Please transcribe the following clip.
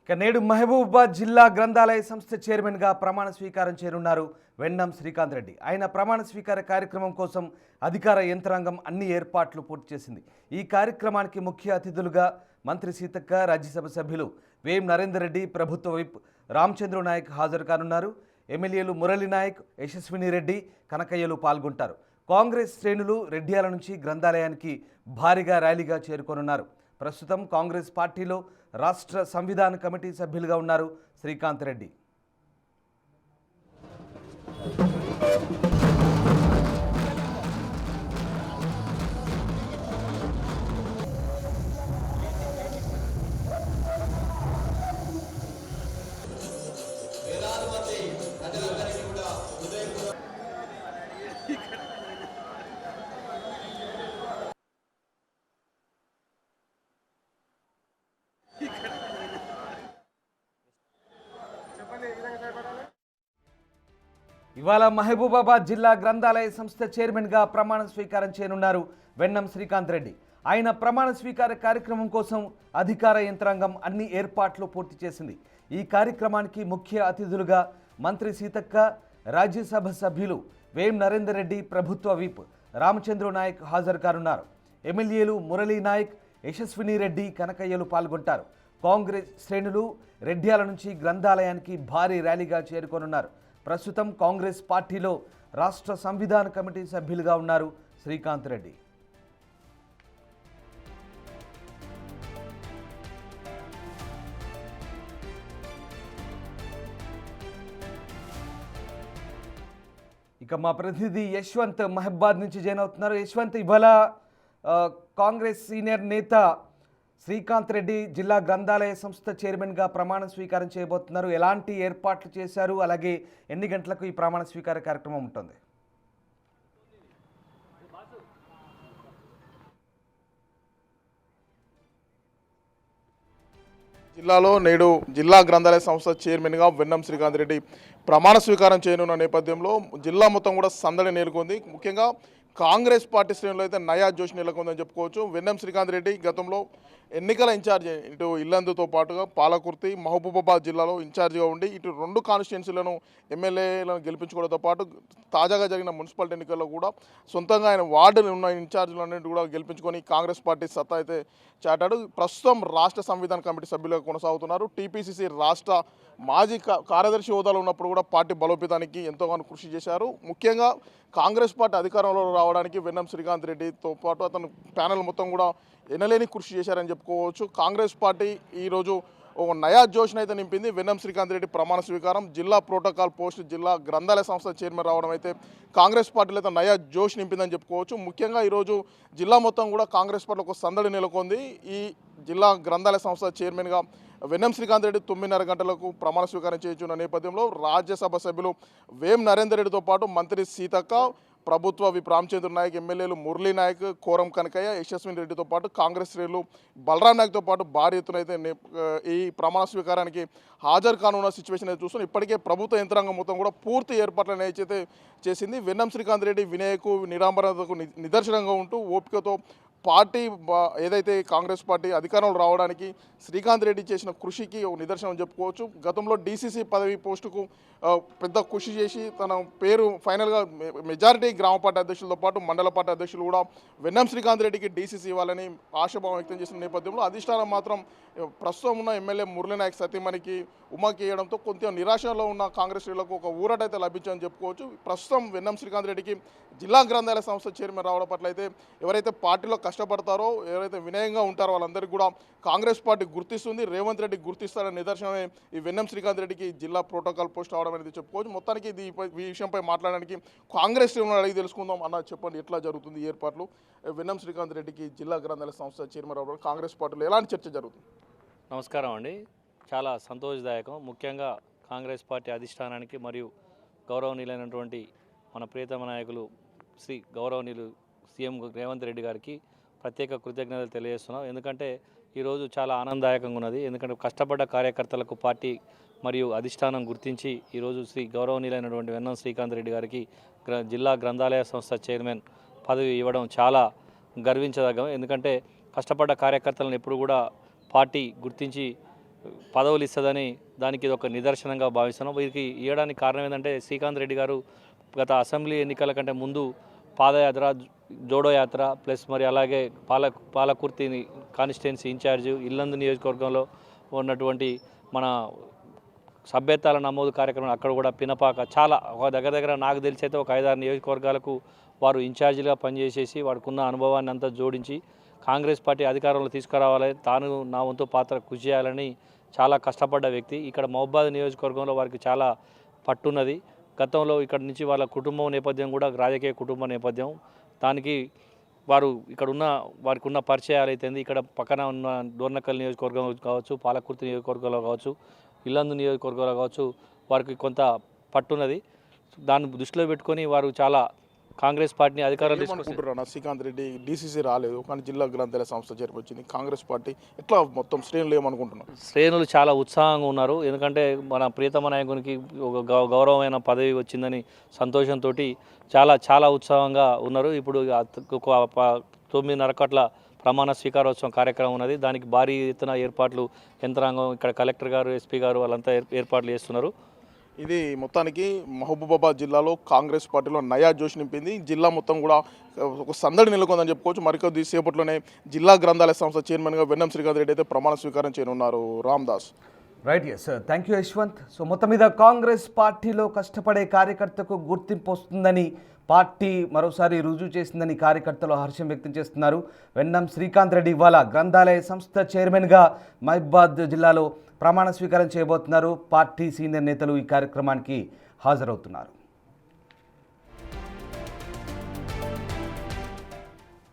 నేడు మహబూబాబాద్ జిల్లా గ్రంథాలయ సంస్థ చైర్మన్గా ప్రమాణ స్వీకారం చేయనున్నారు వెన్నం శ్రీకాంత్ రెడ్డి. ఆయన ప్రమాణ స్వీకార కార్యక్రమం కోసం అధికార యంత్రాంగం అన్ని ఏర్పాట్లు పూర్తి చేసింది. ఈ కార్యక్రమానికి ముఖ్య అతిథులుగా మంత్రి సీతక్క, రాజ్యసభ సభ్యులు వేం నరేందర్ రెడ్డి, ప్రభుత్వ విప్ రామచంద్ర నాయక్ హాజరు కానున్నారు. ఎమ్మెల్యేలు మురళీ నాయక్, యశస్విని రెడ్డి, కనకయ్యలు పాల్గొంటారు. కాంగ్రెస్ శ్రేణులు రెడ్డియాల నుంచి గ్రంథాలయానికి భారీగా ర్యాలీగా చేరుకోనున్నారు. ప్రస్తుతం కాంగ్రెస్ పార్టీలో రాష్ట్ర సంవిధాన కమిటీ సభ్యులుగా ఉన్నారు శ్రీకాంత్ రెడ్డి. ఇవాళ మహబూబాబాద్ జిల్లా గ్రంథాలయ సంస్థ చైర్మన్గా ప్రమాణ స్వీకారం చేయనున్నారు వెన్నం శ్రీకాంత్ రెడ్డి. ఆయన ప్రమాణ స్వీకార కార్యక్రమం కోసం అధికార యంత్రాంగం అన్ని ఏర్పాట్లు పూర్తి చేసింది. ఈ కార్యక్రమానికి ముఖ్య అతిథులుగా మంత్రి సీతక్క, రాజ్యసభ సభ్యులు వేం నరేందర్ రెడ్డి, ప్రభుత్వ విప్ రామచంద్ర నాయక్ హాజరు కానున్నారు. ఎమ్మెల్యేలు మురళీ నాయక్, యశస్విని రెడ్డి, కనకయ్యలు పాల్గొంటారు. కాంగ్రెస్ శ్రేణులు రెడ్డియాల నుంచి గ్రంథాలయానికి భారీ ర్యాలీగా చేరుకోనున్నారు. ప్రస్తుతం కాంగ్రెస్ పార్టీలో రాష్ట్ర సంవిధాన కమిటీ సభ్యులుగా ఉన్నారు శ్రీకాంత్ రెడ్డి. ఇక మా ప్రతినిధి యశ్వంత్ మహబాద్ నుంచి జాయిన్ అవుతున్నారు. యశ్వంత్, ఇవాళ కాంగ్రెస్ సీనియర్ నేత శ్రీకాంత్ రెడ్డి జిల్లా గ్రంథాలయ సంస్థ చైర్మన్గా ప్రమాణ స్వీకారం చేయబోతున్నారు. ఎలాంటి ఏర్పాట్లు చేశారు, అలాగే ఎన్ని గంటలకు ఈ ప్రమాణ స్వీకార కార్యక్రమం ఉంటుంది? జిల్లాలో నేడు జిల్లా గ్రంథాలయ సంస్థ చైర్మన్గా వెన్నం శ్రీకాంత్ రెడ్డి ప్రమాణ స్వీకారం చేయనున్న నేపథ్యంలో జిల్లా మొత్తం కూడా సందడి నెలకొంది. ముఖ్యంగా కాంగ్రెస్ పార్టీ శ్రేణులు అయితే నయా జోష్ నెలకొందని చెప్పుకోవచ్చు. వెన్నం శ్రీకాంత్ రెడ్డి గతంలో ఎన్నికల ఇన్ఛార్జ్, ఇటు ఇల్లందుతో పాటుగా పాలకుర్తి, మహబూబాబాద్ జిల్లాలో ఇన్ఛార్జిగా ఉండి ఇటు రెండు కాన్స్టిట్యున్సీలను ఎమ్మెల్యేలను గెలిపించుకోవడంతో పాటు తాజాగా జరిగిన మున్సిపాలిటీ ఎన్నికల్లో కూడా సొంతంగా ఆయన వార్డులు ఉన్న ఇన్ఛార్జీలన్నింటి కూడా గెలిపించుకొని కాంగ్రెస్ పార్టీ సత్తా అయితే చాటాడు. ప్రస్తుతం రాష్ట్ర సంవిధాన కమిటీ సభ్యులుగా కొనసాగుతున్నారు. టీపీసీసీ రాష్ట్ర మాజీ కార్యదర్శి హోదాలో ఉన్నప్పుడు కూడా పార్టీ బలోపేతానికి ఎంతోగానో కృషి చేశారు. ముఖ్యంగా కాంగ్రెస్ పార్టీ అధికారంలో రావడానికి వెన్నం శ్రీకాంత్ రెడ్డితో పాటు అతను ప్యానెల్ మొత్తం కూడా ఎనలేని కృషి చేశారని చెప్పుకోవచ్చు. కాంగ్రెస్ పార్టీ ఈరోజు ఒక నయా జోష్ని అయితే నింపింది. వెన్నం శ్రీకాంత్ రెడ్డి ప్రమాణ స్వీకారం, జిల్లా ప్రోటోకాల్ పోస్ట్, జిల్లా గ్రంథాలయ సంస్థ చైర్మన్ రావడం అయితే కాంగ్రెస్ పార్టీలో అయితే నయా జోష్ నింపిందని చెప్పుకోవచ్చు. ముఖ్యంగా ఈరోజు జిల్లా మొత్తం కూడా కాంగ్రెస్ పార్టీలో ఒక సందడి నెలకొంది. ఈ జిల్లా గ్రంథాలయ సంస్థ చైర్మన్గా వెన్నం శ్రీకాంత్ రెడ్డి 9:30 గంటలకు ప్రమాణ స్వీకారం చేయించున్న నేపథ్యంలో రాజ్యసభ సభ్యులు వేం నరేందర్ రెడ్డితో పాటు మంత్రి సీతక్క, ప్రభుత్వ విప్ రామచంద్ర నాయక్, ఎమ్మెల్యేలు మురళీ నాయక్, కోరం కనకయ్య, యశస్విని రెడ్డితో పాటు కాంగ్రెస్ శ్రేణులు బలరాం నాయక్తో పాటు భారీ ఎత్తున అయితే ఈ ప్రమాణ స్వీకారానికి హాజరు కానున్న సిచ్యువేషన్ అయితే చూస్తున్నాం. ఇప్పటికే ప్రభుత్వ యంత్రాంగం మొత్తం కూడా పూర్తి ఏర్పాట్లను అయితే చేసింది. వెన్నం శ్రీకాంత్ రెడ్డి వినయకు, నిరాంబరతకు నిదర్శనంగా ఉంటూ ఓపికతో పార్టీ ఏదైతే కాంగ్రెస్ పార్టీ అధికారంలో రావడానికి శ్రీకాంత్ రెడ్డి చేసిన కృషికి ఒక నిదర్శనం చెప్పుకోవచ్చు. గతంలో డీసీసీ పదవి పోస్టుకు పెద్ద కృషి చేసి తన పేరు ఫైనల్గా మెజారిటీ గ్రామ పార్టీ అధ్యక్షులతో పాటు మండల పార్టీ అధ్యక్షులు కూడా వెన్నం శ్రీకాంత్ రెడ్డికి డీసీసీ ఇవ్వాలని ఆశాభావం వ్యక్తం చేసిన నేపథ్యంలో అధిష్టానం మాత్రం ప్రస్తుతం ఉన్న ఎమ్మెల్యే మురళీ నాయక్ సతీమణికి ఉమాకి వేయడంతో కొంచెం నిరాశలో ఉన్న కాంగ్రెస్ శ్రేణులకు ఒక ఊరటైతే లభించని చెప్పుకోవచ్చు. ప్రస్తుతం వెన్నం శ్రీకాంత్ రెడ్డికి జిల్లా గ్రంథాలయ సంస్థ చైర్మన్ రావడం పట్ల అయితే ఎవరైతే పార్టీలో కష్టపడతారో, ఎవరైతే వినయంగా ఉంటారో వాళ్ళందరికీ కూడా కాంగ్రెస్ పార్టీ గుర్తిస్తుంది. రేవంత్ రెడ్డి గుర్తిస్తారనే నిదర్శనమే ఈ వెన్నం శ్రీకాంత్ రెడ్డికి జిల్లా ప్రోటోకాల్ పోస్ట్ అవడం అనేది చెప్పుకోవచ్చు. మొత్తానికి ఈ విషయంపై మాట్లాడడానికి కాంగ్రెస్ శ్రేణులను అడిగి తెలుసుకుందాం. అన్న, చెప్పండి, ఎట్లా జరుగుతుంది ఈ ఏర్పాట్లు? వెన్నం శ్రీకాంత్ రెడ్డికి జిల్లా గ్రంథాలయ సంస్థ చైర్మన్ రావడం కాంగ్రెస్ పార్టీలో ఎలాంటి చర్చ జరుగుతుంది? నమస్కారం అండి. చాలా సంతోషదాయకం. ముఖ్యంగా కాంగ్రెస్ పార్టీ అధిష్టానానికి మరియు గౌరవనీయులైనటువంటి మన ప్రియతమ నాయకులు శ్రీ గౌరవనీయులు సీఎం రేవంత్ రెడ్డి గారికి ప్రత్యేక కృతజ్ఞతలు తెలియజేస్తున్నాం. ఎందుకంటే ఈరోజు చాలా ఆనందదాయకంగా ఉన్నది. ఎందుకంటే కష్టపడ్డ కార్యకర్తలకు పార్టీ మరియు అధిష్టానం గుర్తించి ఈరోజు శ్రీ గౌరవనీయులైనటువంటి వెన్నం శ్రీకాంత్ రెడ్డి గారికి జిల్లా గ్రంథాలయ సంస్థ చైర్మన్ పదవి ఇవ్వడం చాలా గర్వించదగ్గం. ఎందుకంటే కష్టపడ్డ కార్యకర్తలను ఎప్పుడు కూడా పార్టీ గుర్తించి పదవులు ఇస్తుందని దానికి ఇది ఒక నిదర్శనంగా భావిస్తున్నాం. వీరికి ఇవ్వడానికి కారణం ఏంటంటే శ్రీకాంత్ రెడ్డి గారు గత అసెంబ్లీ ఎన్నికల కంటే ముందు పాదయాత్ర, జోడో యాత్ర ప్లస్ మరి అలాగే పాలకుర్తి కాన్స్టిట్యున్సీ ఇన్ఛార్జ్, ఇల్లందు నియోజకవర్గంలో ఉన్నటువంటి మన సభ్యతాల నమోదు కార్యక్రమం అక్కడ కూడా పినపాక చాలా ఒక దగ్గర నాకు తెలిసి అయితే ఒక 5-6 నియోజకవర్గాలకు వారు ఇన్ఛార్జీలుగా పనిచేసేసి వారికి ఉన్న అనుభవాన్ని అంతా జోడించి కాంగ్రెస్ పార్టీ అధికారంలో తీసుకురావాలని తాను నా వంతు పాత్ర కృషి చేయాలని చాలా కష్టపడ్డ వ్యక్తి. ఇక్కడ మహబూబాద్ నియోజకవర్గంలో వారికి చాలా పట్టున్నది. గతంలో ఇక్కడ నుంచి వాళ్ళ కుటుంబం నేపథ్యం కూడా రాజకీయ కుటుంబ నేపథ్యం. దానికి వారు వారికి ఉన్న పరిచయాలు అయితే ఇక్కడ పక్కన ఉన్న డోర్నకల్ నియోజకవర్గం కావచ్చు, పాలకుర్తి నియోజకవర్గంలో కావచ్చు, ఇల్లందు నియోజకవర్గంలో కావచ్చు వారికి కొంత పట్టున్నది. దాన్ని దృష్టిలో పెట్టుకొని వారు చాలా కాంగ్రెస్ పార్టీని అధికారం తీసుకుంటున్నారు. శ్రీకాంత్ రెడ్డి డీసీసీ రాలేదు కానీ జిల్లా గ్రంథాలయ సంస్థ చేరుకొచ్చింది. కాంగ్రెస్ పార్టీ ఎట్లా మొత్తం శ్రేణులు ఏమనుకుంటున్నారు? శ్రేణులు చాలా ఉత్సాహంగా ఉన్నారు. ఎందుకంటే మన ప్రియతమ నాయకునికి ఒక గౌరవమైన పదవి వచ్చిందని సంతోషంతో చాలా ఉత్సాహంగా ఉన్నారు. ఇప్పుడు 9:30 గంటల ప్రమాణ స్వీకారోత్సవం కార్యక్రమం ఉన్నది. దానికి భారీ ఎత్తున ఏర్పాట్లు యంత్రాంగం ఇక్కడ కలెక్టర్ గారు, ఎస్పీ గారు వాళ్ళంతా ఏర్పాట్లు చేస్తున్నారు. ఇది మొత్తానికి మహబూబాబాద్ జిల్లాలో కాంగ్రెస్ పార్టీలో నయా జోష్ నింపింది. జిల్లా మొత్తం కూడా ఒక సందడి నెలకొందని చెప్పుకోవచ్చు. మరికొద్ది సేపట్లోనే జిల్లా గ్రంథాలయ సంస్థ చైర్మన్గా వెన్నం శ్రీకాంత్ రెడ్డి అయితే ప్రమాణ స్వీకారం చేయనున్నారు. Ramdas. Right, yes, thank you Yashwant. So మొత్తం మీద కాంగ్రెస్ పార్టీలో కష్టపడే కార్యకర్తకు గుర్తింపు వస్తుందని పార్టీ మరోసారి రుజువు చేసిందని కార్యకర్తలు హర్షం వ్యక్తం చేస్తున్నారు. వెన్నం శ్రీకాంత్ రెడ్డి ఇవాళ గ్రంథాలయ సంస్థ చైర్మన్గా మహబూబాద్ జిల్లాలో ప్రమాణ స్వీకారం చేయబోతున్నారు. పార్టీ సీనియర్ నేతలు ఈ కార్యక్రమానికి హాజరవుతున్నారు.